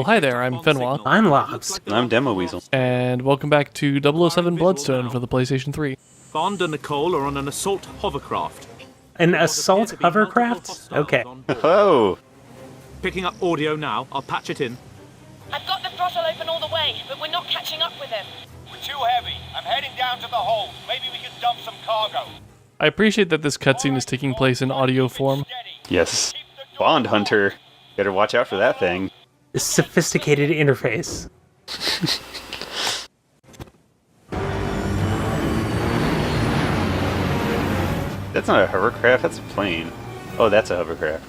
Well, hi there, I'm Fenwa. I'm Lobs. I'm Demo Weasel. And welcome back to 007 Bloodstone for the PlayStation 3. Bond and Nicole are on an assault hovercraft. An assault hovercraft? Okay. Oh! Picking up audio now. I'll patch it in. I've got the throttle open all the way, but we're not catching up with him. We're too heavy. I'm heading down to the hold. Maybe we can dump some cargo. I appreciate that this cutscene is taking place in audio form. Yes. Bond Hunter. Better watch out for that thing. Sophisticated interface. That's not a hovercraft, that's a plane. Oh, that's a hovercraft.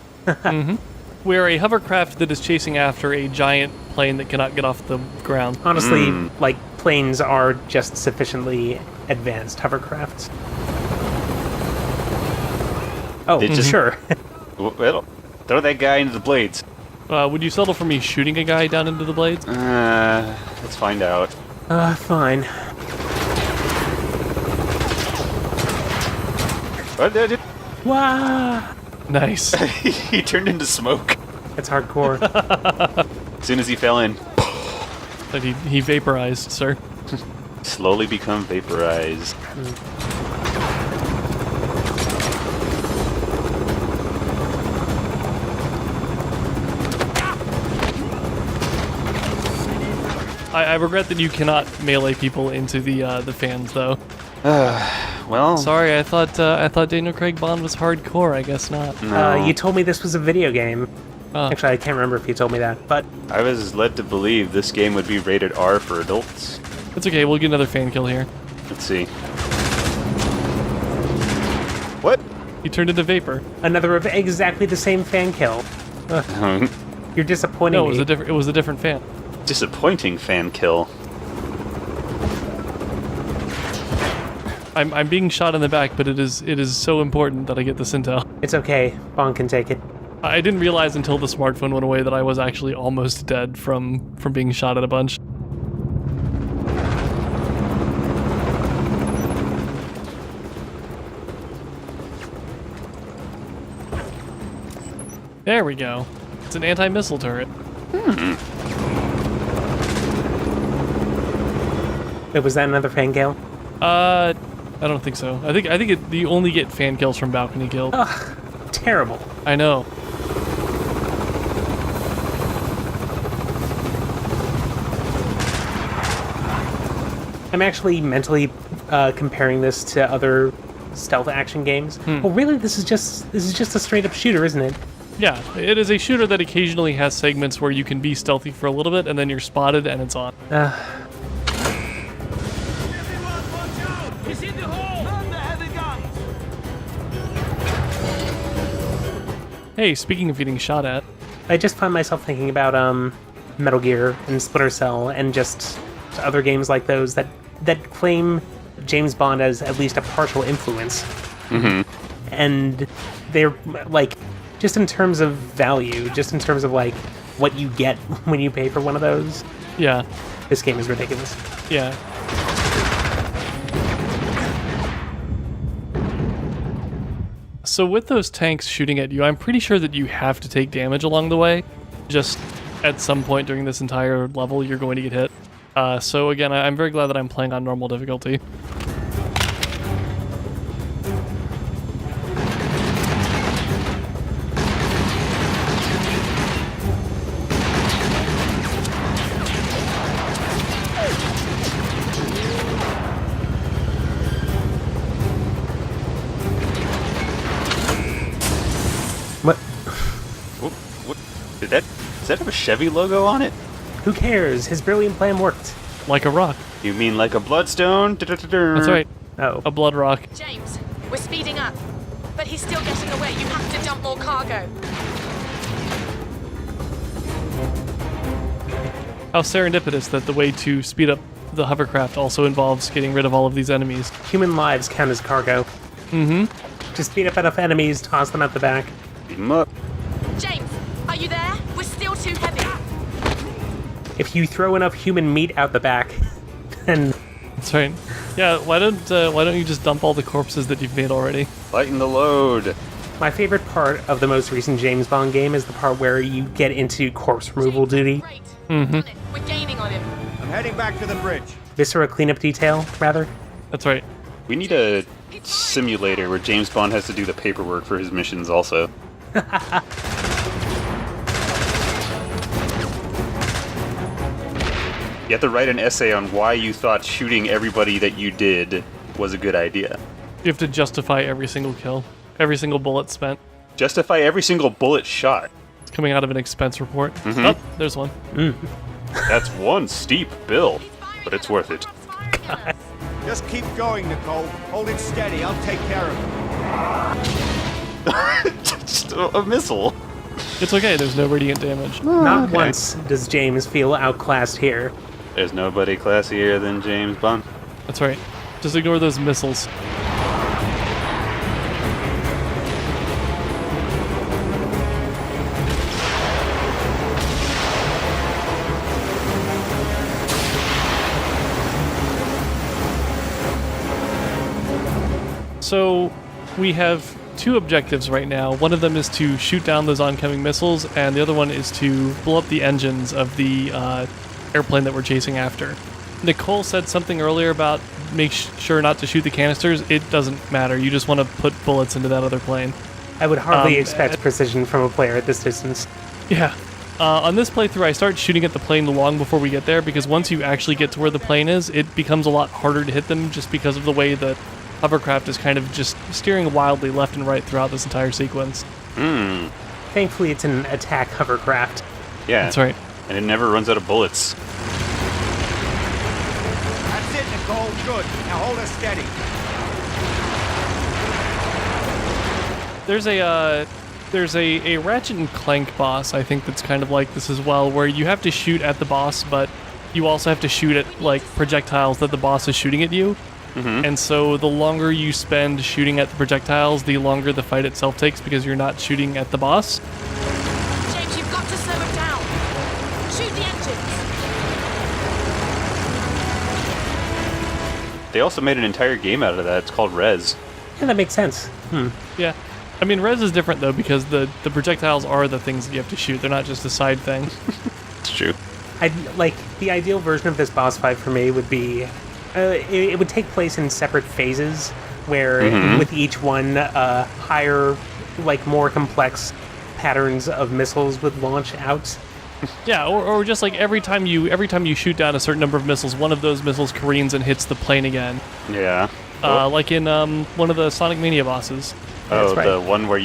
We're a hovercraft that is chasing after a giant plane that cannot get off the ground. Honestly, like, planes are just sufficiently advanced hovercrafts. Oh, They just- sure. Well, throw that guy into the blades. Would you settle for me shooting a guy down into the blades? Let's find out. Fine. What did it? Wah! Nice. He turned into smoke It's hardcore. as soon as he fell in. But he vaporized, sir. Slowly become vaporized. I regret that you cannot melee people into the fans, though. Well, Sorry, I thought Daniel Craig Bond was hardcore. I guess not. no. You told me this was a video game. Oh. Actually, I can't remember if you told me that, but I was led to believe this game would be rated R for adults. It's okay. We'll get another fan kill here. Let's see. What? He turned into vapor. another of exactly the same fan kill. You're disappointing No, it me. was a different fan. Disappointing fan kill. I'm being shot in the back, but it is so important that I get this intel. It's okay. Bond can take it. I didn't realize until the smartphone went away that I was actually almost dead from being shot at a bunch. There we go. It's an anti-missile turret. Wait, was that another fan kill? I don't think so. I think you only get fan kills from balcony kills. Terrible. I know. I'm actually mentally comparing this to other stealth action games. Well, really, this is just a straight up shooter, isn't it? Yeah, it is a shooter that occasionally has segments where you can be stealthy for a little bit and then you're spotted and it's on. He's in the hole! Turn the heavy guns! Hey, speaking of getting shot at, I just find myself thinking about Metal Gear and Splinter Cell and just other games like those that claim James Bond as at least a partial influence. And they're like, just in terms of value, just in terms of like what you get when you pay for one of those, yeah, this game is ridiculous. yeah. So with those tanks shooting at you, I'm pretty sure that you have to take damage along the way. Just at some point during this entire level, you're going to get hit. So again, I'm very glad that I'm playing on normal difficulty. What? What? Does that have a Chevy logo on it? Who cares? His brilliant plan worked. Like a rock. You mean like a bloodstone? That's right. Oh. A blood rock. James, we're speeding up. But he's still getting away. You have to dump more cargo. How serendipitous that the way to speed up the hovercraft also involves getting rid of all of these enemies. Human lives count as cargo. Just beat up enough enemies, toss them at the back. Beat 'em up. James, are you there? We're still too heavy. If you throw enough human meat out the back, then That's right. Yeah, why don't you just dump all the corpses that you've made already? Lighten the load. My favorite part of the most recent James Bond game is the part where you get into corpse removal duty. Great. We're gaining on him. I'm heading back to the bridge. Viscera cleanup detail, rather. That's right. We need a simulator where James Bond has to do the paperwork for his missions also. You have to write an essay on why you thought shooting everybody that you did was a good idea. You have to justify every single kill, every single bullet spent. Justify every single bullet shot. It's coming out of an expense report. Oh, there's one. That's one steep bill, but it's worth it. Just keep going, Nicole. Hold it steady. I'll take care of it. Just a missile. It's okay, there's no radiant damage. Not once does James feel outclassed here. There's nobody classier than James Bond. That's right. Just ignore those missiles. So, we have two objectives right now. One of them is to shoot down those oncoming missiles, and the other one is to blow up the engines of the airplane that we're chasing after. Nicole said something earlier about make sure not to shoot the canisters. It doesn't matter. You just want to put bullets into that other plane. I would hardly expect precision from a player at this distance. Yeah. On this playthrough, I start shooting at the plane long before we get there, because once you actually get to where the plane is, it becomes a lot harder to hit them just because of the way that Hovercraft is kind of just steering wildly left and right throughout this entire sequence. Thankfully, it's an attack hovercraft. Yeah. That's right. And it never runs out of bullets. That's it, Nicole. Good. Now hold us steady. There's a Ratchet and Clank boss, I think, that's kind of like this as well, where you have to shoot at the boss, but you also have to shoot at like projectiles that the boss is shooting at you. And so the longer you spend shooting at the projectiles, the longer the fight itself takes because you're not shooting at the boss. James, you've got to slow it down. Shoot the engines. They also made an entire game out of that. It's called Rez. Yeah, that makes sense. Yeah. I mean, Rez is different, though, because the projectiles are the things that you have to shoot. They're not just a side thing. It's true. The ideal version of this boss fight for me would be... it would take place in separate phases, where with each one, higher, like more complex patterns of missiles would launch out. Yeah, or just like every time you shoot down a certain number of missiles, one of those missiles careens and hits the plane again. Yeah. Like in one of the Sonic Mania bosses. Oh, right. the one where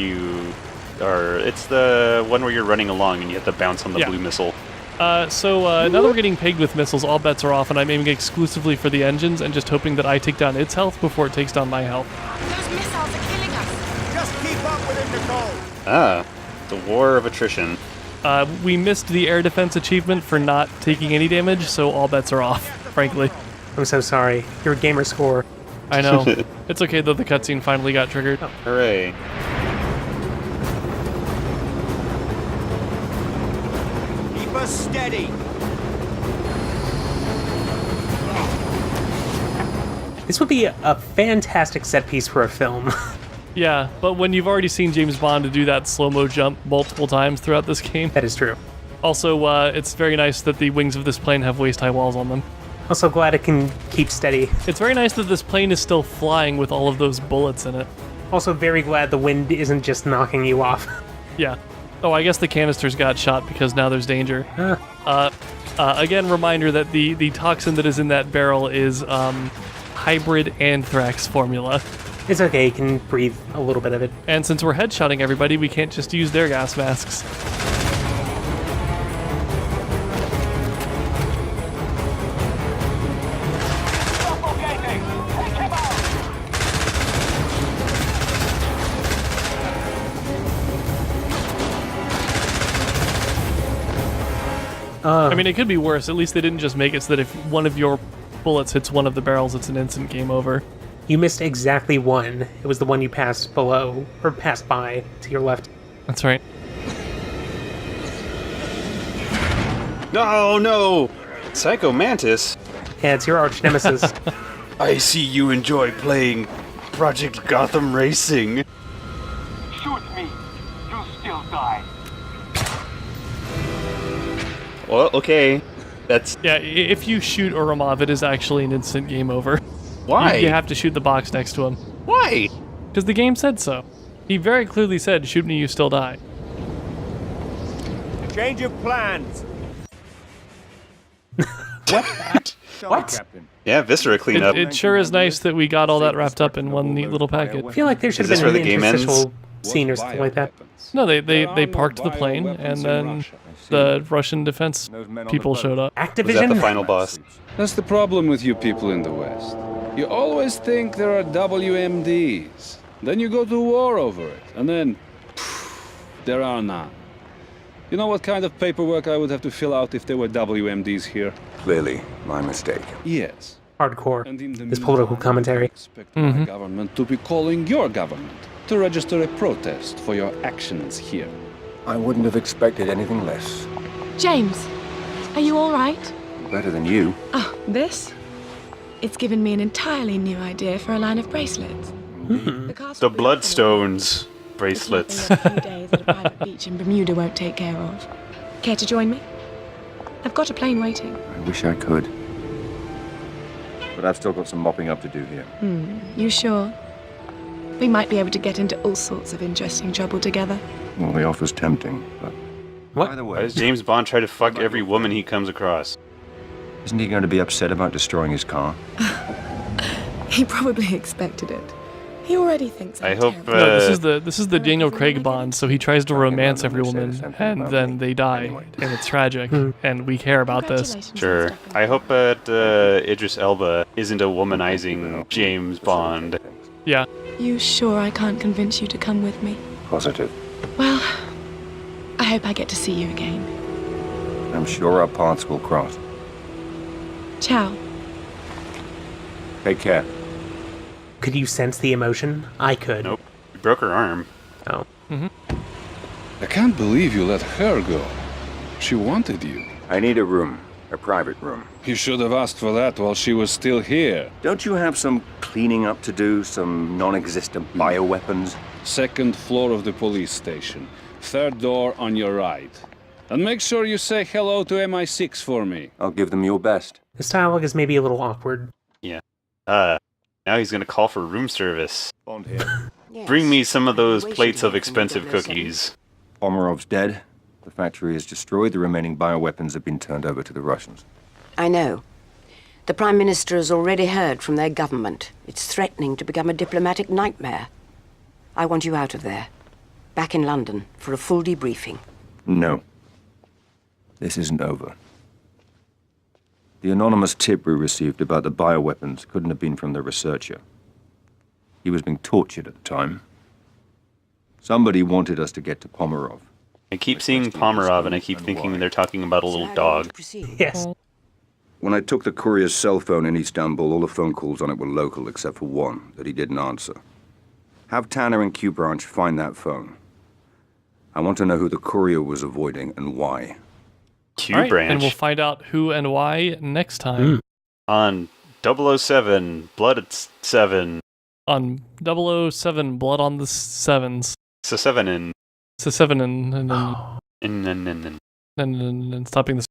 it's the one where you're running along and you have to bounce on the blue missile. So now that we're getting pegged with missiles, all bets are off, and I'm aiming exclusively for the engines and just hoping that I take down its health before it takes down my health. Those missiles are killing us. Just keep up with it, Nicole. The war of attrition. We missed the air defense achievement for not taking any damage, so all bets are off, frankly. I'm so sorry. Your gamer score. I know. It's okay, though, the cutscene finally got triggered. Hooray. Keep us steady. This would be a fantastic set piece for a film. Yeah, but when you've already seen James Bond do that slow-mo jump multiple times throughout this game. That is true. Also, it's very nice that the wings of this plane have waist-high walls on them. Also glad it can keep steady. It's very nice that this plane is still flying with all of those bullets in it. Also very glad the wind isn't just knocking you off. Yeah. Oh, I guess the canisters got shot because now there's danger. Again, reminder that the toxin that is in that barrel is hybrid anthrax formula. It's okay, you can breathe a little bit of it. And since we're headshotting everybody, we can't just use their gas masks. I mean, it could be worse. At least they didn't just make it so that if one of your bullets hits one of the barrels, it's an instant game over. You missed exactly one. It was the one you passed below, or passed by, to your left. That's right. No! Psycho Mantis? Yeah, it's your arch nemesis. I see you enjoy playing Project Gotham Racing. Shoot still die. Well, okay. That's Yeah, if you shoot Urumov, it is actually an instant game over. why. You have to shoot the box next to him. Why? Because the game said so. He very clearly said, shoot me, you still die. Change of plans. What? Yeah, Viscera cleanup. It sure is nice that we got all that wrapped up in one neat little packet. I feel like there should Is have this been where an the game ends? interstitial scene or something like that. No, they parked the plane, and then the Russian defense people showed up. Was Activision? that the final boss? That's the problem with you people in the West. You always think there are WMDs. Then you go to war over it, and then there are none. You know what kind of paperwork I would have to fill out if there were WMDs here? Clearly, my mistake. Yes. Hardcore. And in the His political meantime, commentary. I expect my government to be calling your government to register a protest for your actions here. I wouldn't have expected anything less. James, are you all right? Better than you. Oh, this? It's given me an entirely new idea for a line of bracelets. The Bloodstones bracelets. A few days at a private beach in Bermuda won't take care of. Care to join me? I've got a plane waiting. I wish I could. But I've still got some mopping up to do here. You sure? We might be able to get into all sorts of interesting trouble together. Well, the offer's tempting, but... What? By the Why way, does James Bond try to fuck every woman he comes across? isn't he going to be upset about destroying his car? He probably expected it. He already thinks I I'm hope, terrible. No, this is the Daniel Craig Bond, so he tries to romance every woman, and then they die, and it's tragic, and we care about this. Congratulations Sure. on stopping. I hope that Idris Elba isn't a womanizing James Bond. Yeah, You sure I can't convince you to come with me? Positive. Well, I hope I get to see you again. I'm sure our paths will cross. Ciao. Take care. Could you sense the emotion? I could. Nope. You broke her arm. Oh. I can't believe you let her go. She wanted you. I need a room. A private room. You should have asked for that while she was still here. Don't you have some cleaning up to do? Some non-existent bioweapons? Second floor of the police station. Third door on your right. And make sure you say hello to MI6 for me. I'll give them your best. This dialogue is maybe a little awkward. Yeah. Now he's gonna call for room service. Bond here. Bring me some of those plates of expensive cookies. Pomerov's dead. The factory is destroyed. The remaining bioweapons have been turned over to the Russians. I know. The Prime Minister has already heard from their government. It's threatening to become a diplomatic nightmare. I want you out of there. Back in London for a full debriefing. No. This isn't over. The anonymous tip we received about the bioweapons couldn't have been from the researcher. He was being tortured at the time. Somebody wanted us to get to Pomerov. I keep seeing Pomerov and I keep thinking they're talking about a little So how do you want dog. to proceed? Yes. When I took the courier's cell phone in Istanbul, all the phone calls on it were local except for one that he didn't answer. Have Tanner and Q Branch find that phone. I want to know who the courier was avoiding and why. Q all right, branch and we'll find out who and why next time on 007 Blood at 7. on 007 Blood on the Sevens. So 7 in. So 7 and stopping the